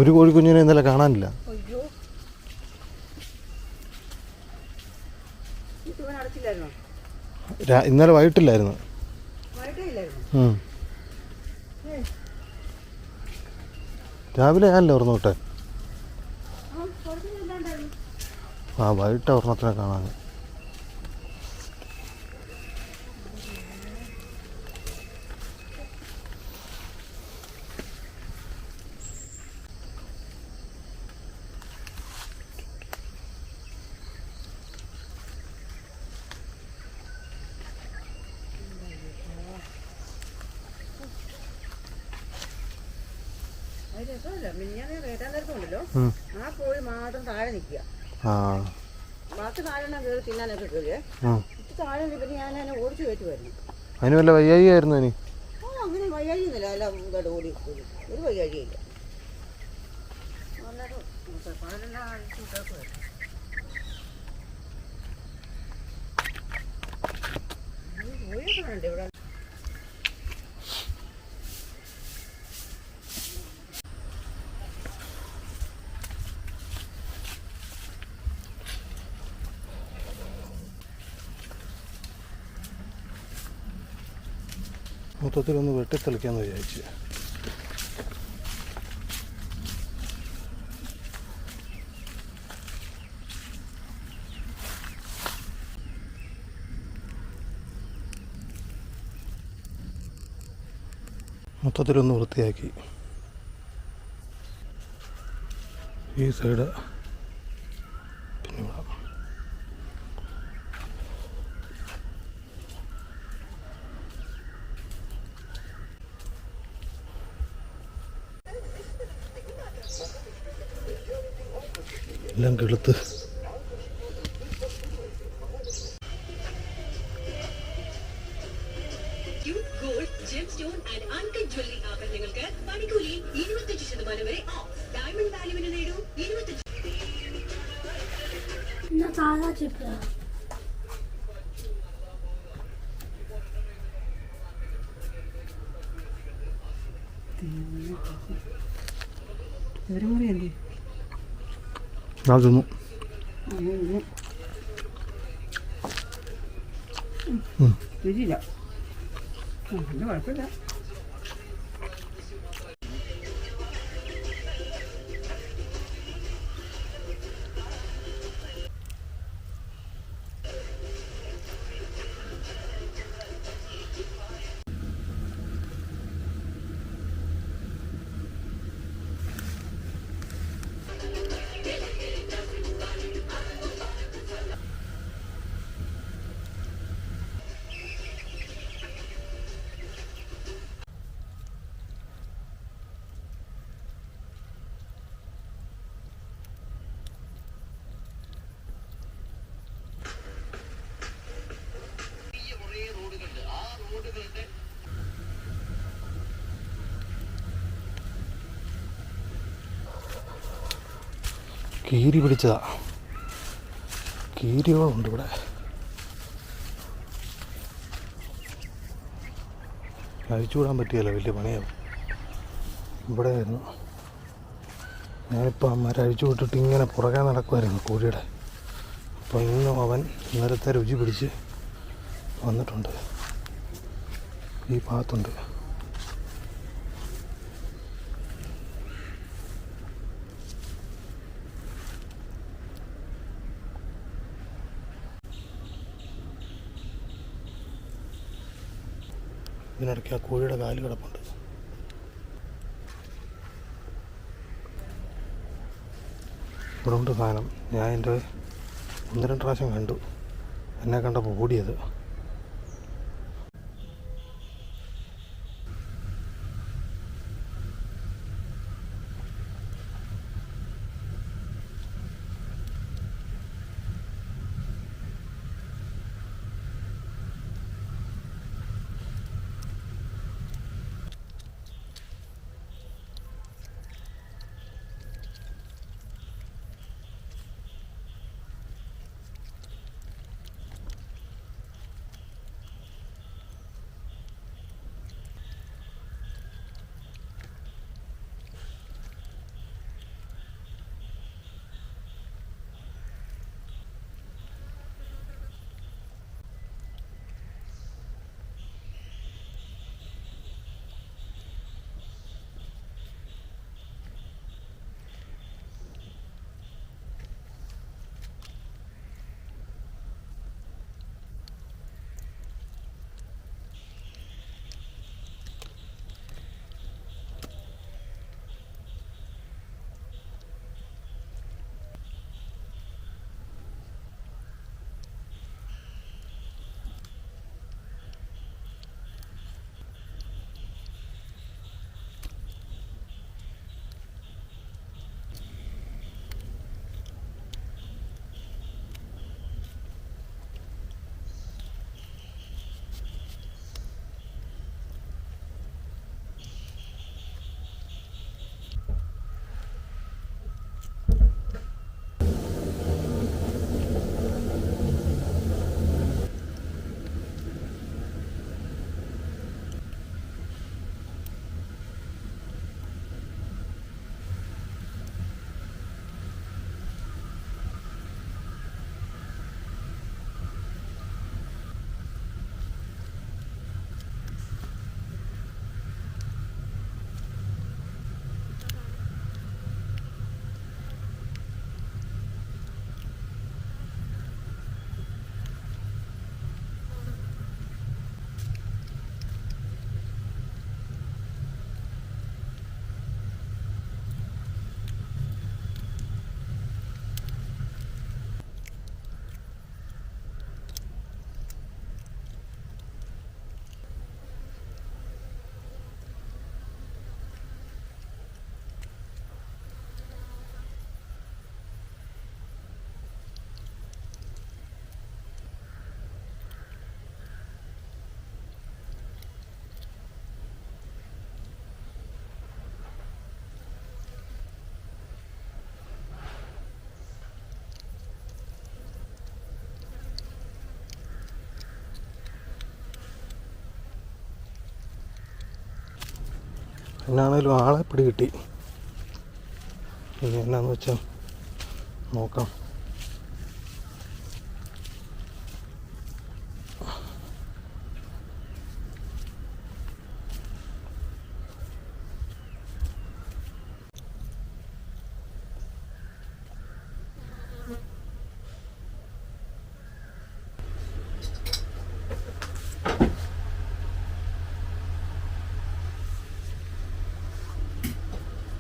ഒരു കോഴിക്കുഞ്ഞിനെ ഇന്നലെ കാണാനില്ല. ഇന്നലെ വൈകിട്ടില്ലായിരുന്നു. രാവിലെ ഞാനല്ലേ ഓർന്നു വിട്ടെ. വൈകിട്ട് ഒരെണ്ണത്തിനെ കാണാൻ. ആ കോഴി മാത്രം താഴെ നിൽക്കുക. ബാക്കി താഴെണ്ണം കയറി തിന്നാനൊക്കെ കയറിയേ. താഴെ പിന്നെ ഞാൻ ഓടിച്ചു കയറ്റുമായിരുന്നു. അതിന് വല്ല വയ്യായിരുന്നു. അങ്ങനെ വയ്യാഴിയൊന്നുമില്ല. എല്ലാം ഓടി ഒരു വയ്യാഴിയില്ല. പകലെല്ലാം അഴിച്ചു വിട്ടേക്കുമായിരുന്നു. കോഴിയൊക്കെ വേണ്ടേ ഇവിടെ? മൊത്തത്തിലൊന്ന് വെട്ടിത്തെളിക്കാമെന്ന് വിചാരിച്ചു. മൊത്തത്തിലൊന്ന് വൃത്തിയാക്കി. ഈ സൈഡ് പിന്നെ എല്ലാം കെളുത്ത്. അതൊന്നു രുചിയില്ല. കുഴപ്പമില്ല. കീരി പിടിച്ചതാ. കീരികളുണ്ട് ഇവിടെ. അഴിച്ചുവിടാൻ പറ്റിയല്ലോ, വലിയ പണിയാവും. ഇവിടെ ആയിരുന്നു. ഞാനിപ്പോൾ അമ്മ അഴിച്ചു വിട്ടിട്ട് ഇങ്ങനെ പുറകെ നടക്കുമായിരുന്നു കോഴിയുടെ. അപ്പോൾ ഇന്നും അവൻ നേരത്തെ രുചി പിടിച്ച് വന്നിട്ടുണ്ട്. ഈ ഭാഗത്തുണ്ട്. ഇതിനിടയ്ക്ക് ആ കോഴിയുടെ കാല് കിടപ്പുണ്ട്. ഇവിടെ ഉണ്ട് സാധനം. ഞാൻ എൻ്റെ 1-2 പ്രാവശ്യം കണ്ടു. എന്നെ കണ്ടപ്പോൾ ഓടിയത്. എന്നാണേലും ആളെ പിടികിട്ടി. ഇനി എന്നാന്ന് വെച്ചാൽ നോക്കാം.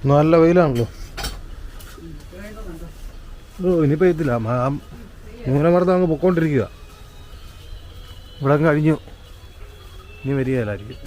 നല്ല വെയിലാണല്ലോ. ഇനിയിപ്പോൾ ഇതില്ല, ന്യൂനമർദ്ദം അങ്ങ് പൊക്കോണ്ടിരിക്കുക. ഇവിടെ അങ്ങ് കഴിഞ്ഞു, ഇനി വരികയില്ലായിരിക്കും.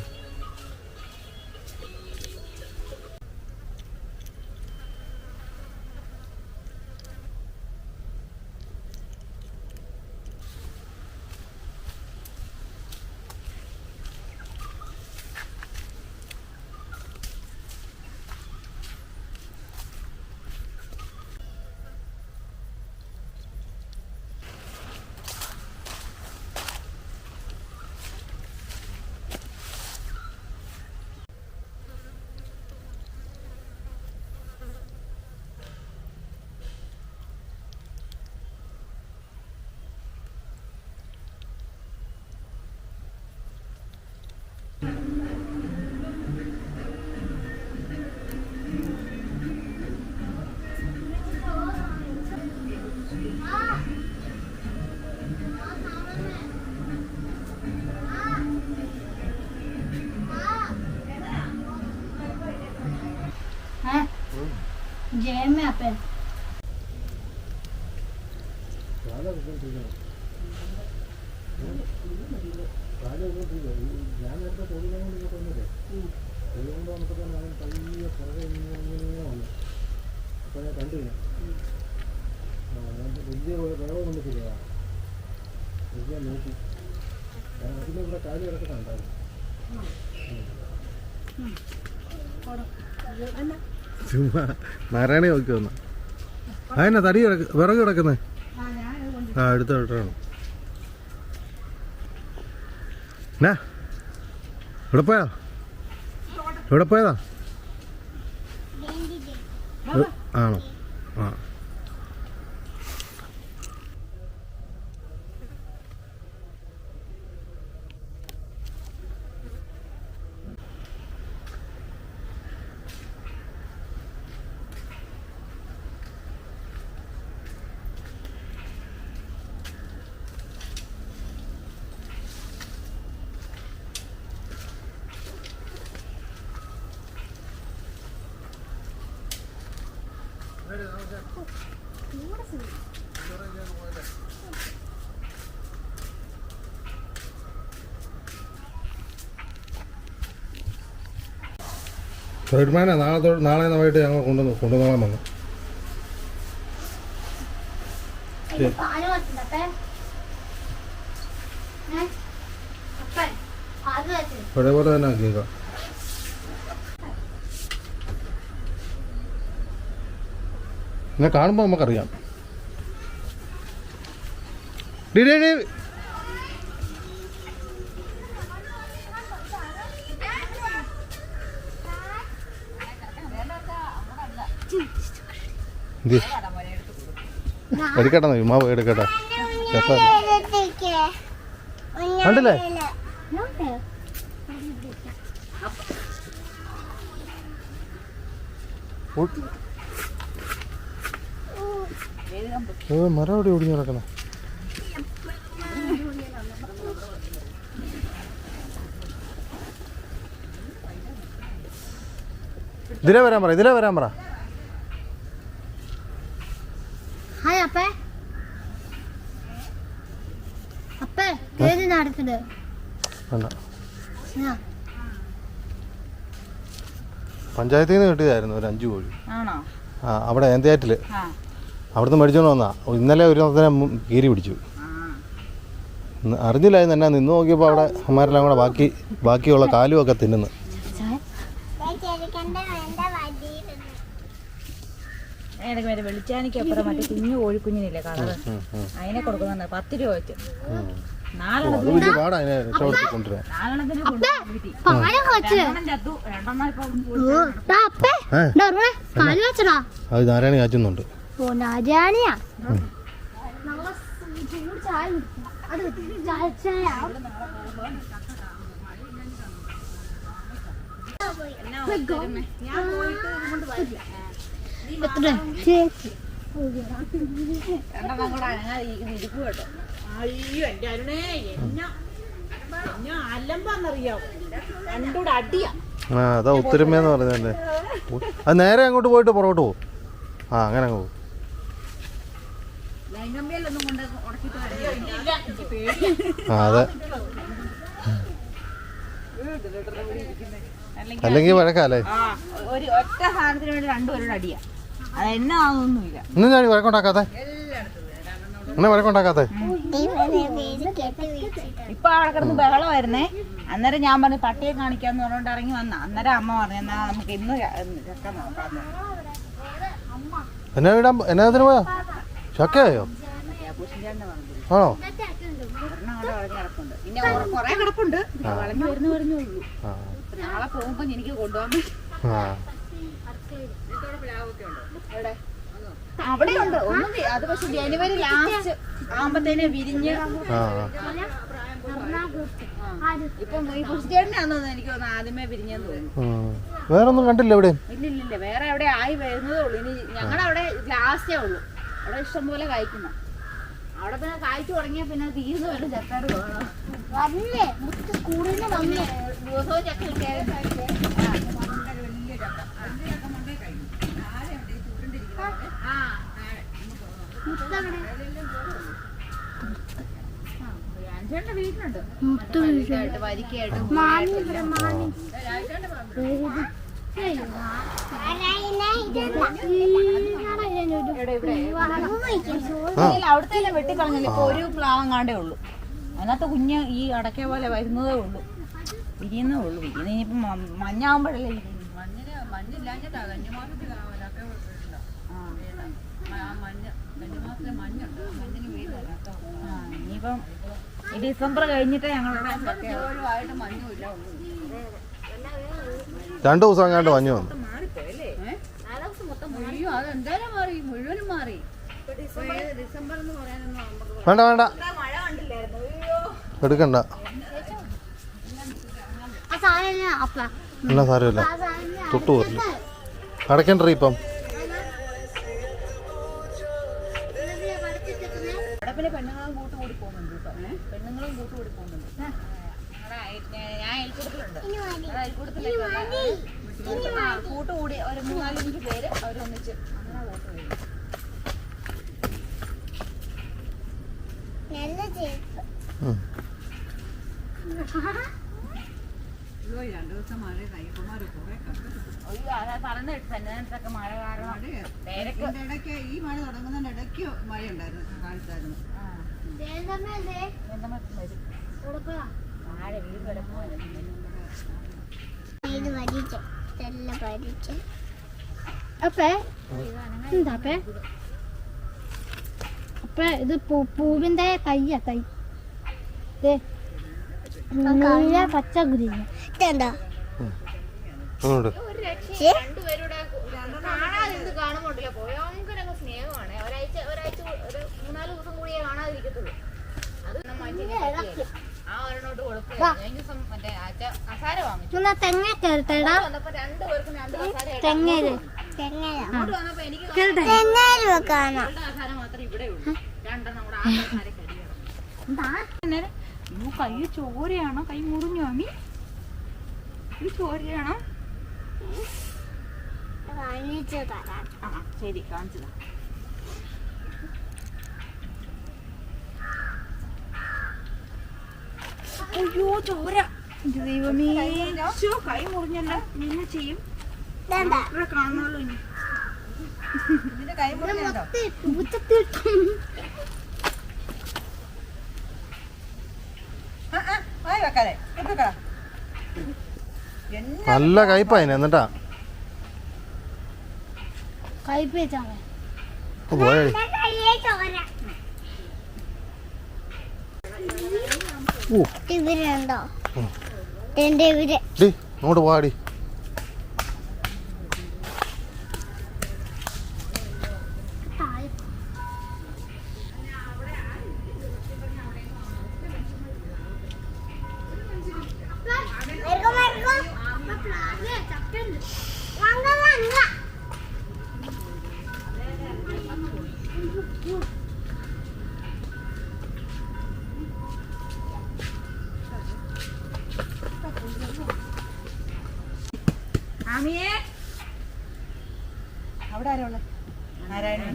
जैम में आप ചുമ്മാ നാരായണ നോക്കി വന്ന അതിനാ തടി വിറക് കിടക്കുന്നേ. ആ എടുത്ത കേട്ടാണ്. എന്നാ ഇവിടെ പോയാ? ഇവിടെ പോയതാ? ആണോ? ആ ഫ്രെഡ്മാനെ നാളെ നന്നായിട്ട് ഞങ്ങൾ കൊണ്ടുവന്നോളാൻ വന്നു. പഴയപോലെ തന്നെ ആക്കിയേക്കാം. എന്നെ കാണുമ്പോൾ നമുക്കറിയാം. എടുക്കട്ടെ മാവ് എടുക്കട്ടെ. കണ്ടില്ലേ? മരം എവിടെ ഒടിഞ്ഞു കിടക്കണേ? ഇതിലേ വരാൻ പറ, ഇതിലേ വരാൻ പറ. പഞ്ചായത്തിൽ നിന്ന് കിട്ടിയതായിരുന്നു ഒരു 5 കോഴി. ആ അവിടെ ഏന്തയാറ്റില് അവിടുന്ന് മേടിച്ചോണ്ട് വന്നാ. ഇന്നലെ ഒരു കീരി പിടിച്ചു. അറിഞ്ഞില്ലായിരുന്നു. എന്നാ നിന്ന് നോക്കിയപ്പോൾ അവിടെ അമ്മമാരെല്ലാം കൂടെ ബാക്കിയുള്ള കാലുമൊക്കെ തിന്നുന്നു. വെളിച്ചാനിക്കപ്പുറം മറ്റേ കുഞ്ഞു കോഴിക്കുഞ്ഞിനില്ലേ കളറ്, അതിനെ കൊടുക്കുന്നുണ്ട് 10 രൂപ വെച്ച്. അത് വലിയ പാടാ അതിനെ രക്ഷപ്പെടുത്തി കൊണ്ടുവരാൻ. അത് നാരായണി കാച്ചുന്നുണ്ട്. അയ്യോ എന്റെ അരുണേ അല്ലമ്പന്നറിയാം രണ്ടൂടെ അടിയാ. അതാ ഒത്തൊരുമയെന്ന് പറഞ്ഞല്ലേ. അത് നേരെ അങ്ങോട്ട് പോയിട്ട് പുറകോട്ട് പോകും. അങ്ങനെ അങ്ങ് പോകും. അതെ, അല്ലെങ്കിൽ വഴക്കാല്ലേ. ഒരു ഒറ്റ സാധനത്തിന് വേണ്ടി രണ്ടുപേരുടെ അടിയാ. അതെന്നാന്നൊന്നുമില്ല. ഇന്ന് ഞാൻ വഴക്കുണ്ടാക്കാത്തെ എന്നെ വഴക്കുണ്ടാക്കാത്തെ. ഇപ്പൊ അവിടെ കിടന്ന് ബഹളമായിരുന്നേ. അന്നേരം ഞാൻ പറഞ്ഞു പട്ടിയെ കാണിക്കാന്ന് പറഞ്ഞോണ്ട് ഇറങ്ങി വന്ന. അന്നേരം അമ്മ പറഞ്ഞു എന്നാ നമുക്ക് ഇന്ന് ചക്ക നോക്കാന്ന്. എന്നാ പോയാ ചക്കയോ? ആണോ? കിടപ്പുണ്ട്. പിന്നെ കൊറേ കിടപ്പുണ്ട്. വളഞ്ഞു വരുന്നേ ഉള്ളൂ. നാളെ പോകുമ്പോ എനിക്ക് കൊണ്ടുപോകാൻ അവിടെ ഉണ്ട് ഒന്നും. അത് പക്ഷെ ജനുവരി ലാസ്റ്റ് ആകുമ്പത്തേനെ വിരിഞ്ഞ് ഇപ്പം ഈ പുഷ്ടിയേട്ടനാന്ന് എനിക്ക് തോന്നുന്നു ആദ്യമേ വിരിഞ്ഞെന്ന് തോന്നുന്നു. വേറൊന്നും കണ്ടില്ല ഇവിടെ. ഇല്ലില്ല, വേറെ എവിടെ ആയി വരുന്നതേ ഉള്ളൂ. ഇനി ഞങ്ങളവിടെ ലാസ്റ്റേ ഉള്ളൂ. അവിടെ ഇഷ്ടം പോലെ കായ്ക്കുന്ന. അവിടെ പിന്നെ കായ്ച്ചു തുടങ്ങിയാൽ പിന്നെ തീർന്നു വരും ചക്കാട് വേണം. ദിവസവും ചക്ക കിട്ടിയാലും വീട്ടിലുണ്ട് വരിക്കായിട്ട്. അവിടുത്തെ വെട്ടിക്കളഞ്ഞില്ല. ഇപ്പൊ ഒരു പ്ലാവം കാണ്ടേ ഉള്ളൂ. അതിനകത്ത് കുഞ്ഞ് ഈ അടയ്ക്ക പോലെ വരുന്നതേ ഉള്ളൂ. വിരിയുന്നേ ഉള്ളൂ. വിരിയുന്ന ഇനിയിപ്പം മഞ്ഞാവുമ്പോഴല്ലേ മഞ്ഞില്ലാഞ്ഞിട്ടാ. ഇനിയിപ്പം ഈ ഡിസംബർ കഴിഞ്ഞിട്ട് ഞങ്ങളുടെ മഞ്ഞുമില്ല. 2 ദിവസം അങ്ങാണ്ട് മഞ്ഞു വന്നു. അതെന്തായാലും മാറി, മുഴുവനും മാറി. ഡിസംബർ എന്ന് പറയാനൊന്നും വേണ്ട വേണ്ട മഴ കണ്ടില്ലായിരുന്നു. എടുക്കണ്ട. എന്നാ സാരമില്ല, തൊട്ടു പോരില്ല. അടയ്ക്കണ്ട ഇപ്പം. പിന്നെ പെണ്ണുങ്ങളും കൂട്ടുകൂടി പോകുന്നുണ്ട് കേട്ടോ. പെണ്ണുങ്ങളും കൂട്ടുകൂടി പോകുന്നുണ്ട്. ഞാൻ അയൽക്കൂട്ടത്തിലുണ്ട്. അയൽക്കൂട്ടത്തിലൊക്കെ കൂട്ടുകൂടി ഒരു 3-4 പേര് അവരൊന്നിച്ച് അങ്ങനെ വോട്ട് ചെയ്യും. പറഞ്ഞിട്ട് മഴ കാരണം ഈ മഴ തുടങ്ങുന്നതിന്റെ ഇടയ്ക്ക് മഴ ഉണ്ടായിരുന്നു, കാണിച്ചായിരുന്നു. അപ്പൊ ഇത് പൂവിന്റെ തയ്യ തൈ നീല പച്ച ഗ്രീൻ ഇതെന്താ? രണ്ടുപേരുടെ കാണാതിരുന്ന് കാണുമ്പോണ്ടല്ലോ ഭയങ്കര സ്നേഹമാണ്. ഒരാഴ്ച ഒരു 3-4 ദിവസം കൂടിയേ കാണാതിരിക്കത്തുള്ളൂ. അത് ആ ഒരെണ്ണോട്ട് കൊടുക്കുക. മറ്റേ കസാര വാങ്ങിച്ചു. തെങ്ങ കയറത്തേടാ. വന്നപ്പോ 2 പേർക്കും 2 കസാര. തെങ്ങയില് അങ്ങോട്ട് വന്നപ്പോ എനിക്ക് കസാര മാത്രമേ ഇവിടെ ഉള്ളൂ. 2 കൂടെ ആ കസാര കഴിയണം. കൈ ചോരയാണോ? കൈ മുറിഞ്ഞു അമ്മി? ഇത് ചോരയാണോ? ശരി, കാണിച്ചതാ. അയ്യോ ചോര, ദൈവമേ, കൈ മുറിഞ്ഞല്ല. എന്നെ ചെയ്യും? കാണുന്നല്ലോ ഇനി. ഇതിന്റെ കൈ മുറിഞ്ഞോ? വെക്കാതെ നല്ല കയ്പായിന്. എന്നിട്ടാ കയ്പേച്ചാ ഓ ഇവരുണ്ടോ ഉം. എന്റെ ഇവര് ഡി അങ്ങോട്ട് പോവാടി. ആമിയേ അവിടെ ആരാ ഉള്ളത്? നാരായണൻ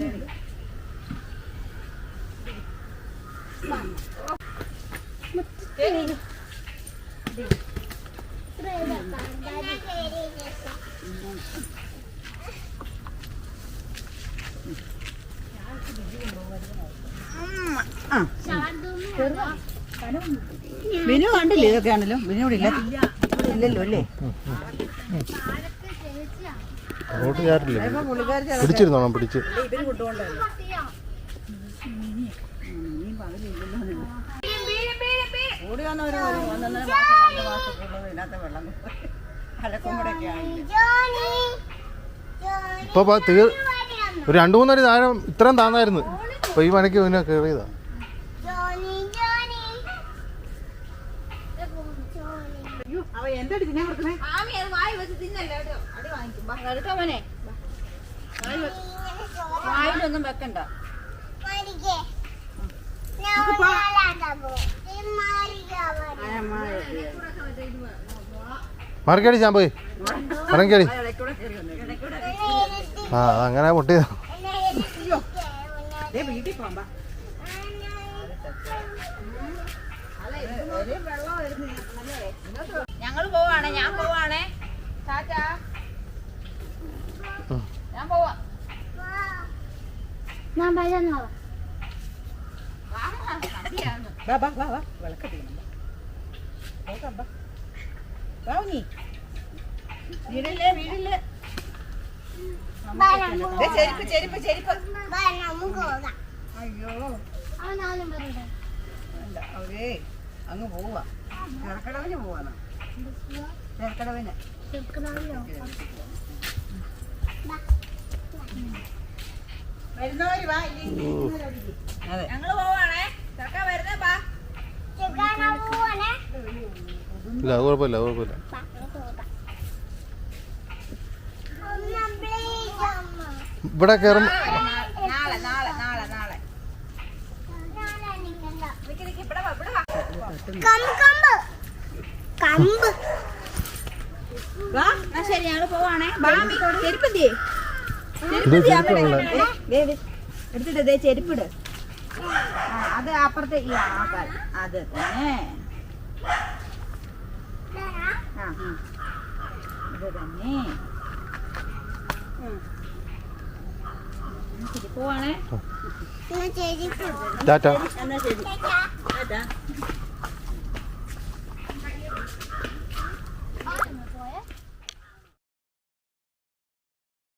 ബിനു കണ്ടില്ലേ? ഇതൊക്കെയാണല്ലോ ബിനു ഇവിടെ ഇല്ല, ഇല്ലല്ലോ അല്ലേ? അങ്ങോട്ട് കയറില്ല. പിടിച്ചിരുന്നോണം പിടിച്ച്. ഓടി വന്നവര് 1.5 മാസം കൂടുതൽ ഇതിനകത്ത് വെള്ളം അലക്കും കൂടെ ഒക്കെ ഇപ്പൊ ഒരു 2-3 അടി താഴെ ഇത്രയും താന്നായിരുന്നു. ഇപ്പൊ ഈ മണിക്ക് പിന്നെ കയറിയതാ. അവ എന്തടി തിന്നാൻ കൊടുക്കണേ? ആമി അത് വായി വെച്ച് തിന്നല്ലേ കേട്ടോ, അടി വാങ്ങിക്കും കേട്ടോ മോനെ. വായിലൊന്നും വെക്കണ്ട. മറിക്കടി ഞാൻ പോയി ഇറങ്ങിക്കടി. ആ അങ്ങനെ പൊട്ടിയതാ. വീട്ടിൽ പോകാം. ഞങ്ങള് പോവാണേ, ഞാൻ പോവാണേ. ടാറ്റാ, ഞാൻ പോവാ. ഞാൻ പറയുന്നോ വീടില്ലേ വീടില്ലേ. ചെരുപ്പ് ചെരുപ്പ് ചെരുപ്പ്. അയ്യോ അവനാലും പറയട്ടെ വേണ്ട, അവരേ അങ്ങ് പോവാ. ചെറുക്കടവിന് പോവാണ്. ചെറുക്കടവിന് വരുന്നവര് വാ. അതെ ഞങ്ങള് പോവാണേ. ചെറുക്ക വരുന്നേ വാ. ഇല്ല അത് കുഴപ്പമില്ല, അത് കുഴപ്പമില്ല. ഇവിടെ കയറും. നാളെ നാളെ നാളെ നാളെ ശരി ഞങ്ങള് പോവാണേ. ചെരുപ്പത്തിയേ എടുത്തിട്ട് ചെരുപ്പിട്. അത് അപ്പുറത്തെ ഈ ആക്കാൻ അത് തന്നെ. ഇത് തന്നെ പോവാണേ. ടാറ്റ. എന്നാ ശരി. ടാറ്റ.